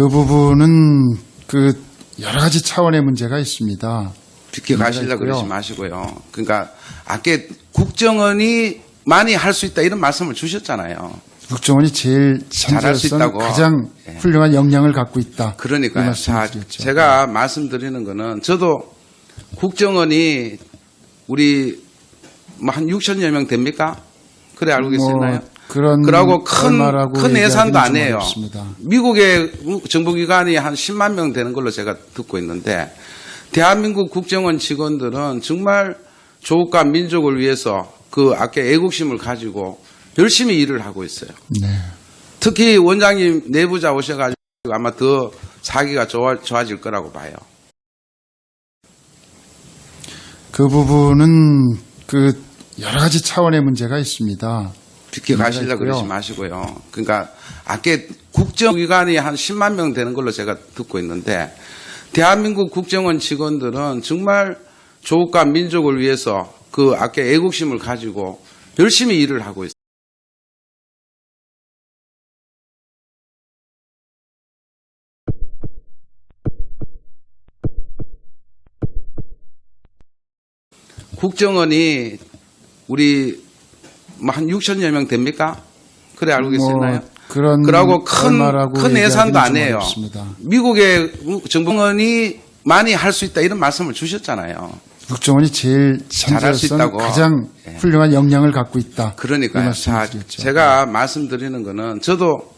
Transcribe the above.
그 부분은 여러 가지 차원의 문제가 있습니다. 비켜가시려고 그러지 마시고요. 그러니까 아까 국정원이 많이 할 수 있다 이런 말씀을 주셨잖아요. 국정원이 제일 잘할 수 현재로서는 있다고. 가장 예. 훌륭한 역량을 갖고 있다. 그러니까요. 이 말씀을 자, 드렸죠. 제가 말씀드리는 거는 저도 국정원이 우리 뭐 한 6천여 명 됩니까? 그래 알고 계시나요? 그러고 큰 예산도 안 해요. 미국의 정부기관이 한 10만 명 되는 걸로 제가 듣고 있는데 대한민국 국정원 직원들은 정말 조국과 민족을 위해서 아까 애국심을 가지고 열심히 일을 하고 있어요. 네. 특히 원장님 내부자 오셔가지고 아마 더 사기가 좋아질 거라고 봐요. 그 부분은 여러 가지 차원의 문제가 있습니다. 비켜가시려고 그러지 마시고요. 그러니까 아까 국정기관이 한 10만 명 되는 걸로 제가 듣고 있는데 대한민국 국정원 직원들은 정말 조국과 민족을 위해서 아까 애국심을 가지고 열심히 일을 하고 있어요. 국정원이 우리 뭐 한 6천여 명 됩니까? 그래 알고 계시나요? 그러고 큰 예산도 안 해요. 미국의 정부원이 많이 할 수 있다 이런 말씀을 주셨잖아요. 국정원이 제일 잘할 수 현재로서는 있다고. 가장 예. 훌륭한 역량을 갖고 있다. 그러니까요. 이 말씀을 자, 드렸죠. 제가 말씀드리는 거는 저도